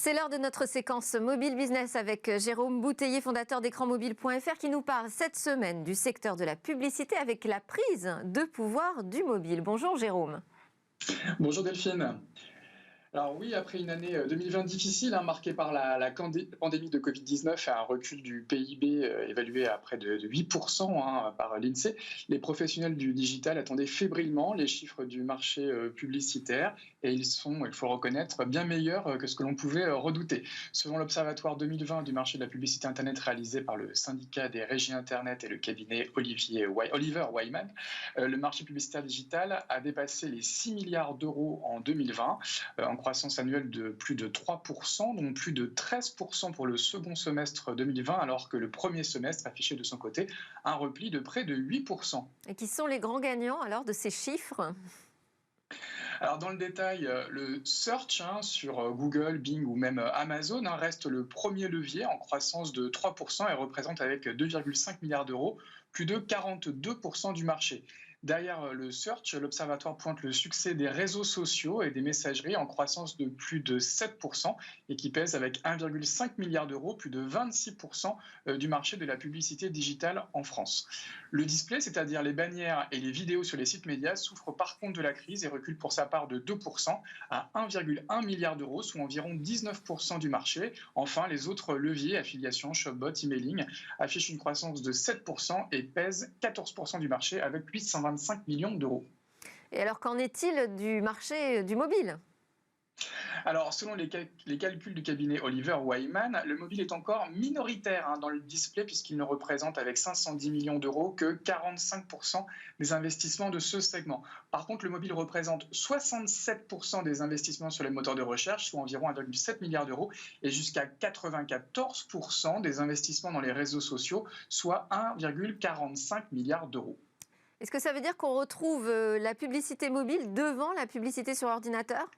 C'est l'heure de notre séquence Mobile Business avec Jérôme Bouteiller, fondateur d'écranmobile.fr, qui nous parle cette semaine du secteur de la publicité avec la prise de pouvoir du mobile. Bonjour Jérôme. Bonjour Delphine. Alors oui, après une année 2020 difficile, marquée par la pandémie de Covid-19 et un recul du PIB évalué à près de 8% par l'INSEE, les professionnels du digital attendaient fébrilement les chiffres du marché publicitaire et ils sont, il faut le reconnaître, bien meilleurs que ce que l'on pouvait redouter. Selon l'Observatoire 2020 du marché de la publicité Internet réalisé par le syndicat des régies Internet et le cabinet Oliver Wyman, le marché publicitaire digital a dépassé les 6 milliards d'euros en 2020, en croissance annuelle de plus de 3%, dont plus de 13% pour le second semestre 2020, alors que le premier semestre affichait de son côté un repli de près de 8%. Et qui sont les grands gagnants alors de ces chiffres ? Alors dans le détail, le search sur Google, Bing ou même Amazon reste le premier levier en croissance de 3% et représente avec 2,5 milliards d'euros plus de 42% du marché. Derrière le search, l'Observatoire pointe le succès des réseaux sociaux et des messageries en croissance de plus de 7% et qui pèse avec 1,5 milliard d'euros, plus de 26% du marché de la publicité digitale en France. Le display, c'est-à-dire les bannières et les vidéos sur les sites médias, souffre par contre de la crise et recule pour sa part de 2% à 1,1 milliard d'euros, soit environ 19% du marché. Enfin, les autres leviers, affiliation, shopbot, emailing, affichent une croissance de 7% et pèsent 14% du marché avec 825 millions d'euros. Et alors, qu'en est-il du marché du mobile ? Alors, selon les calculs du cabinet Oliver Wyman, le mobile est encore minoritaire dans le display puisqu'il ne représente avec 510 millions d'euros que 45% des investissements de ce segment. Par contre, le mobile représente 67% des investissements sur les moteurs de recherche, soit environ 1,7 milliard d'euros, et jusqu'à 94% des investissements dans les réseaux sociaux, soit 1,45 milliard d'euros. Est-ce que ça veut dire qu'on retrouve la publicité mobile devant la publicité sur ordinateur ?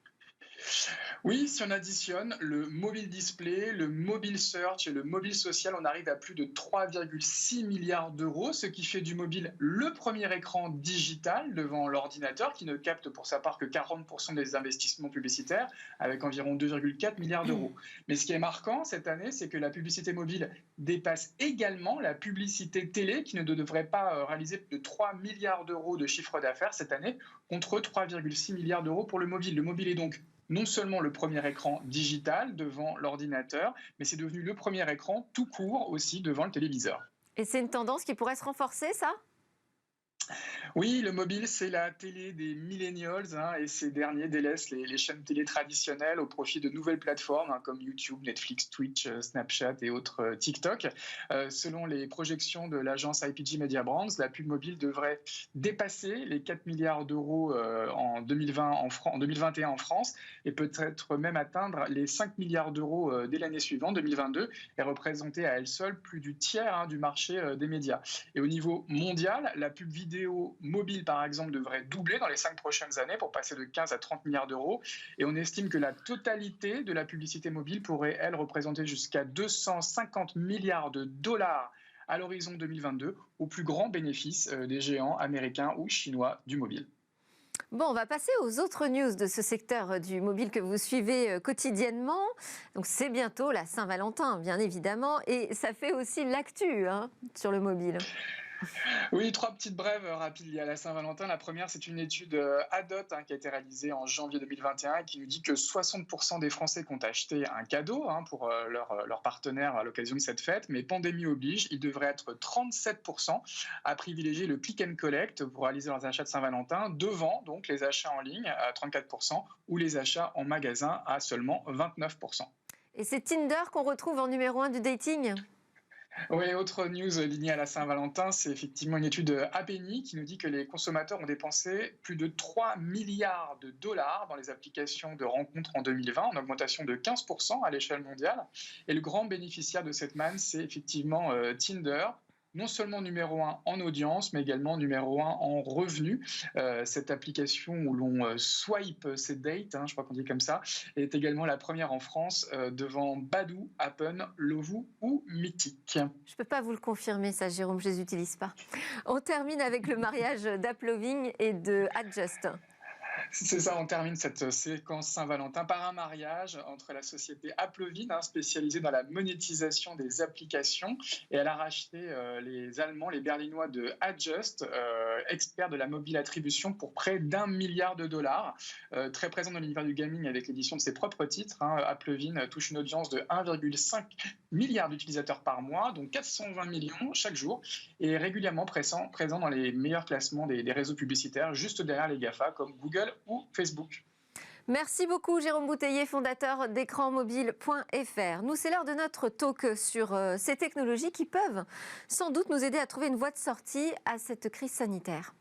Oui, si on additionne le mobile display, le mobile search et le mobile social, on arrive à plus de 3,6 milliards d'euros, ce qui fait du mobile le premier écran digital devant l'ordinateur qui ne capte pour sa part que 40% des investissements publicitaires avec environ 2,4 milliards d'euros. Mais ce qui est marquant cette année, c'est que la publicité mobile dépasse également la publicité télé qui ne devrait pas réaliser plus de 3 milliards d'euros de chiffre d'affaires cette année contre 3,6 milliards d'euros pour le mobile. Le mobile est donc non seulement le premier écran digital devant l'ordinateur, mais c'est devenu le premier écran tout court aussi devant le téléviseur. Et c'est une tendance qui pourrait se renforcer, ça ? Oui, le mobile, c'est la télé des millennials et ces derniers délaissent les chaînes télé traditionnelles au profit de nouvelles plateformes comme YouTube, Netflix, Twitch, Snapchat et autres TikTok. Selon les projections de l'agence IPG Media Brands, la pub mobile devrait dépasser les 4 milliards d'euros en 2021 en France et peut-être même atteindre les 5 milliards d'euros dès l'année suivante, 2022, et représenter à elle seule plus du tiers du marché des médias. Et au niveau mondial, la pub vidéo mobile, par exemple, devrait doubler dans les 5 prochaines années pour passer de 15 à 30 milliards d'euros. Et on estime que la totalité de la publicité mobile pourrait, elle, représenter jusqu'à 250 milliards de dollars à l'horizon 2022, au plus grand bénéfice des géants américains ou chinois du mobile. Bon, on va passer aux autres news de ce secteur du mobile que vous suivez quotidiennement. Donc, c'est bientôt la Saint-Valentin, bien évidemment, et ça fait aussi l'actu sur le mobile. Oui, 3 petites brèves rapides liées à la Saint-Valentin. La première, c'est une étude Adot qui a été réalisée en janvier 2021 et qui nous dit que 60% des Français comptent acheter un cadeau pour leur partenaire à l'occasion de cette fête. Mais pandémie oblige, il devrait être 37% à privilégier le click and collect pour réaliser leurs achats de Saint-Valentin, devant donc les achats en ligne à 34% ou les achats en magasin à seulement 29%. Et c'est Tinder qu'on retrouve en numéro 1 du dating ? Oui, autre news liée à la Saint-Valentin, c'est effectivement une étude Appenny qui nous dit que les consommateurs ont dépensé plus de 3 milliards de dollars dans les applications de rencontres en 2020, en augmentation de 15% à l'échelle mondiale. Et le grand bénéficiaire de cette manne, c'est effectivement Tinder. Non seulement numéro 1 en audience, mais également numéro 1 en revenus. Cette application où l'on swipe ses dates, je crois qu'on dit comme ça, est également la première en France devant Badoo, Appen, Lovoo ou Mythique. Je ne peux pas vous le confirmer, ça, Jérôme, je ne les utilise pas. On termine avec le mariage d'Apploving et de Adjust. C'est ça, on termine cette séquence Saint-Valentin par un mariage entre la société Applovin, spécialisée dans la monétisation des applications, et elle a racheté les Allemands, les Berlinois de Adjust, experts de la mobile attribution, pour près d'1 milliard de dollars. Très présent dans l'univers du gaming avec l'édition de ses propres titres, Applovin touche une audience de 1,5 milliard d'utilisateurs par mois, donc 420 millions chaque jour, et régulièrement présent dans les meilleurs classements des réseaux publicitaires, juste derrière les GAFA comme Google ou Facebook. Merci beaucoup Jérôme Bouteiller, fondateur d'écranmobile.fr. Nous, c'est l'heure de notre talk sur ces technologies qui peuvent sans doute nous aider à trouver une voie de sortie à cette crise sanitaire.